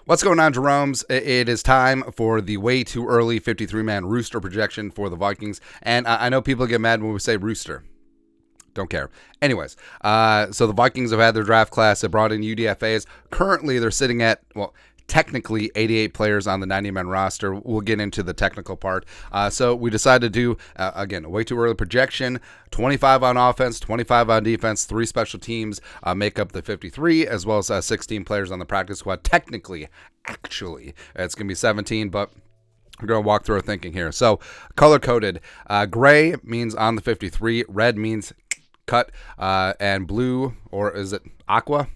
What's going on, Jeromes? It is time for the way too early 53-man rooster projection for the Vikings. And I know people get mad when we say rooster. Don't care. Anyways, so the Vikings have had their draft class. They brought in UDFAs. Currently, they're sitting at, technically 88 players on the 90-man roster. We'll get into the technical part. So we decided to do, again, a way too early projection, 25 on offense, 25 on defense, 3 special teams make up the 53, as well as 16 players on the practice squad. Technically, actually, it's going to be 17, but we're going to walk through our thinking here. So color-coded, gray means on the 53, red means cut, and blue, or is it aqua?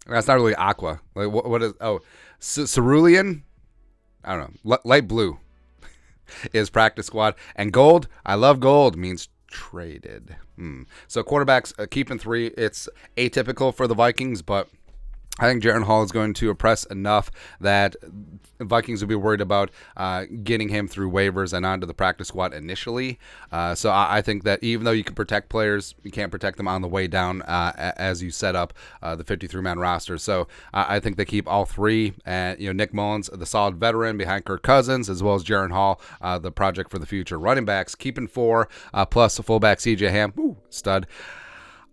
That's not really aqua. Like what is? Oh, cerulean. I don't know. Light blue is practice squad, and gold. I love gold. Means traded. So quarterbacks keeping 3. It's atypical for the Vikings, but I think Jaren Hall is going to impress enough that Vikings will be worried about getting him through waivers and onto the practice squad initially. So I think that even though you can protect players, you can't protect them on the way down as you set up the 53-man roster. So I think they keep all 3. And Nick Mullins, the solid veteran behind Kirk Cousins, as well as Jaren Hall, the project for the future. Running backs keeping 4, plus fullback C.J. Ham, stud.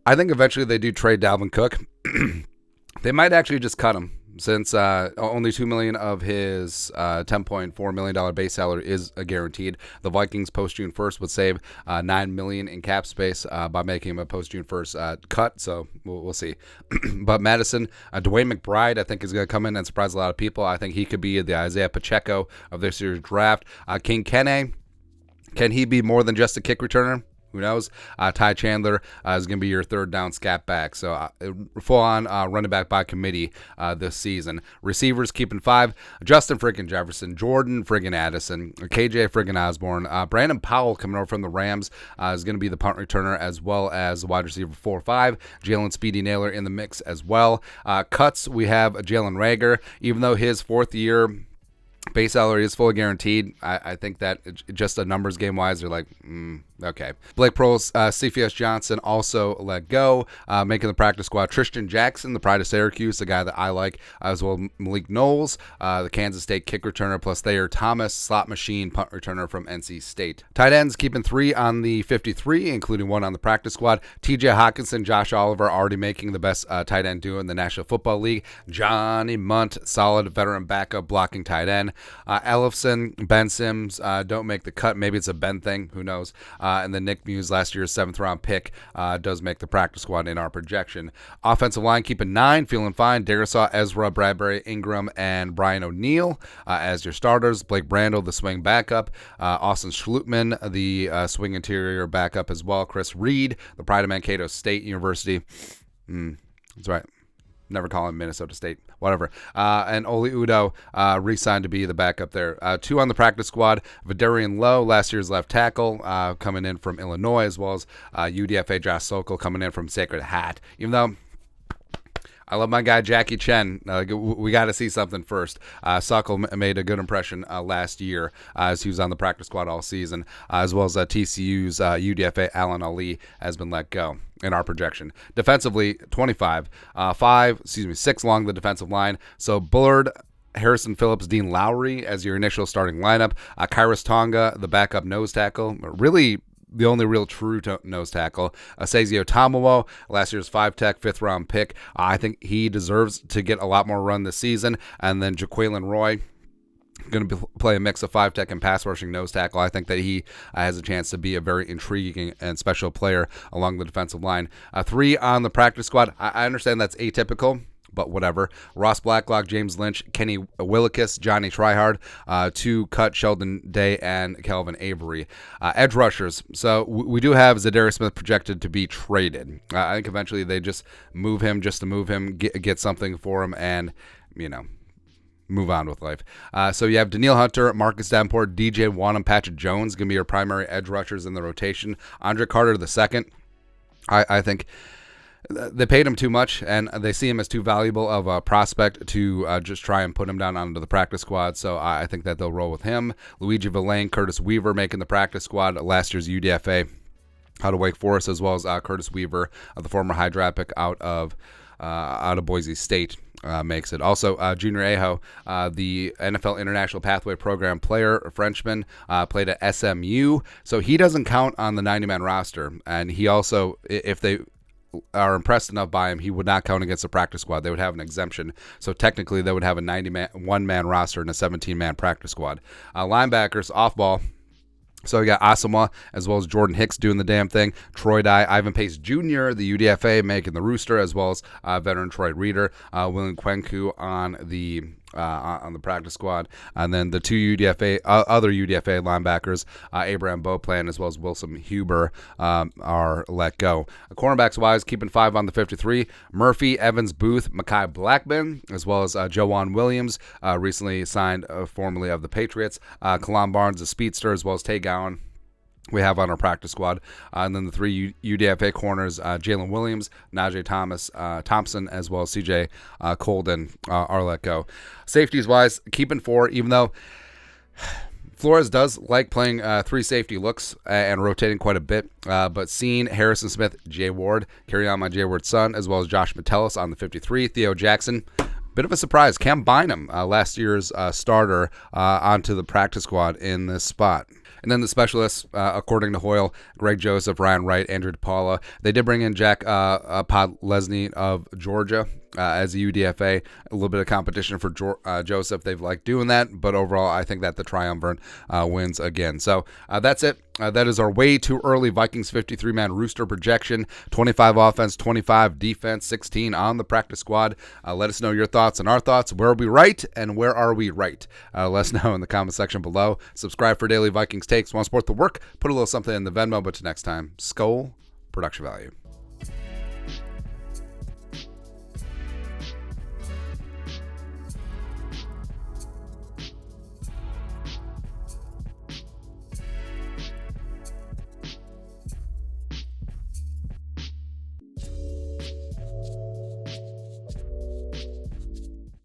I think eventually they do trade Dalvin Cook. They might actually just cut him, since only $2 million of his $10.4 million base salary is guaranteed. The Vikings post June 1st would save $9 million in cap space by making him a post June 1st cut. So we'll see. But Madison, Dwayne McBride, I think is going to come in and surprise a lot of people. I think he could be the Isaiah Pacheco of this year's draft. King Kene, can he be more than just a kick returner? Who knows? Ty Chandler is going to be your third down scat back. So full-on running back by committee this season. Receivers keeping 5. Justin friggin' Jefferson. Jordan friggin' Addison. KJ friggin' Osborne. Brandon Powell coming over from the Rams is going to be the punt returner, as well as wide receiver 4-5. Jalen Speedy Naylor in the mix as well. Cuts, we have Jalen Reagor. Even though his 4th year base salary is fully guaranteed, I think that just a numbers game wise, they're like, okay. Blake Proles, CFS Johnson also let go, making the practice squad. Tristan Jackson, the pride of Syracuse, the guy that I like, as well as Malik Knowles, the Kansas State kick returner, plus Thayer Thomas, slot machine punt returner from NC State. Tight ends keeping 3 on the 53, including 1 on the practice squad. TJ Hawkinson, Josh Oliver already making the best tight end duo in the National Football League. Johnny Munt, solid veteran backup blocking tight end. Ellefson, Ben Sims don't make the cut. Maybe it's a Ben thing. Who knows? And then Nick Muse, last year's 7th-round pick, does make the practice squad in our projection. Offensive line keeping 9, feeling fine. Darisaw, Ezra, Bradbury, Ingram, and Brian O'Neill as your starters. Blake Brandel, the swing backup. Austin Schlutman, the swing interior backup as well. Chris Reed, the pride of Mankato State University. That's right. Never call him Minnesota State. Whatever. And Oli Udoh re-signed to be the backup there. 2 on the practice squad. Vidarian Lowe, last year's left tackle, coming in from Illinois, as well as UDFA Josh Sokol coming in from Sacred Hat. Even though I love my guy Jackie Chen, we got to see something first. Sokol made a good impression last year as he was on the practice squad all season, as well as TCU's UDFA Alan Ali has been let go in our projection. Defensively, 25, 6 along the defensive line. So Bullard, Harrison Phillips, Dean Lowry as your initial starting lineup. Kairos Tonga, the backup nose tackle. Really the only real true nose tackle. Asazio Tamuo, last year's 5-tech, 5th-round pick. I think he deserves to get a lot more run this season. And then Jaquelin Roy, going to play a mix of 5-tech and pass-rushing nose tackle. I think that he has a chance to be a very intriguing and special player along the defensive line. 3 on the practice squad. I understand that's atypical, but whatever. Ross Blacklock, James Lynch, Kenny Willekes, Johnny Tryhard, 2 cut, Sheldon Day, and Kelvin Avery. Edge rushers. So we do have Zadarius Smith projected to be traded. I think eventually they just move him just to move him, get something for him, and, move on with life. So you have Daniil Hunter, Marcus Davenport, DJ Wanham, Patrick Jones going to be your primary edge rushers in the rotation. Andre Carter II, I think they paid him too much, and they see him as too valuable of a prospect to just try and put him down onto the practice squad. So I think that they'll roll with him. Luigi Villain, Curtis Weaver making the practice squad. Last year's UDFA out of Wake Forest, as well as Curtis Weaver, the former high draft pick out of Boise State. makes it. Also, Junior Aho, the NFL International Pathway Program player, a Frenchman, played at SMU, so he doesn't count on the 90-man roster. And he also, if they are impressed enough by him, he would not count against the practice squad. They would have an exemption. So technically, they would have a 91-man roster and a 17-man practice squad. Linebackers, off ball. So we got Asamoah as well as Jordan Hicks doing the damn thing. Troy Dye, Ivan Pace Jr., the UDFA, making the rooster, as well as veteran Troy Reeder, William Kwenku on the practice squad, and then the two other UDFA linebackers, Abraham Beauplan as well as Wilson Huber, are let go. Cornerbacks wise, keeping 5 on the 53: Murphy, Evans, Booth, Mekhi Blackman, as well as Joanne Williams, recently signed formerly of the Patriots. Kalam Barnes, a speedster, as well as Tay Gowan, we have on our practice squad. And then the 3 UDFA corners, Jalen Williams, Najee Thompson, as well as CJ Colden, are let go. Safeties wise, keeping 4, even though Flores does like playing 3 safety looks and rotating quite a bit, but seeing Harrison Smith, Jay Ward, carry on my Jay Ward son, as well as Josh Metellus on the 53, Theo Jackson, bit of a surprise. Cam Bynum, last year's starter, onto the practice squad in this spot. And then the specialists, according to Hoyle, Greg Joseph, Ryan Wright, Andrew DePaula. They did bring in Jack Podlesny of Georgia as a UDFA. A little bit of competition for Joseph. They've liked doing that, but overall, I think that the triumvirate wins again. So that's it. That is our way too early Vikings 53-man rooster projection. 25 offense, 25 defense, 16 on the practice squad. Let us know your thoughts and our thoughts. Where are we right and where are we right? Let us know in the comment section below. Subscribe for daily Vikings takes. Want to support the work? Put a little something in the Venmo. But to next time, Skol, production value.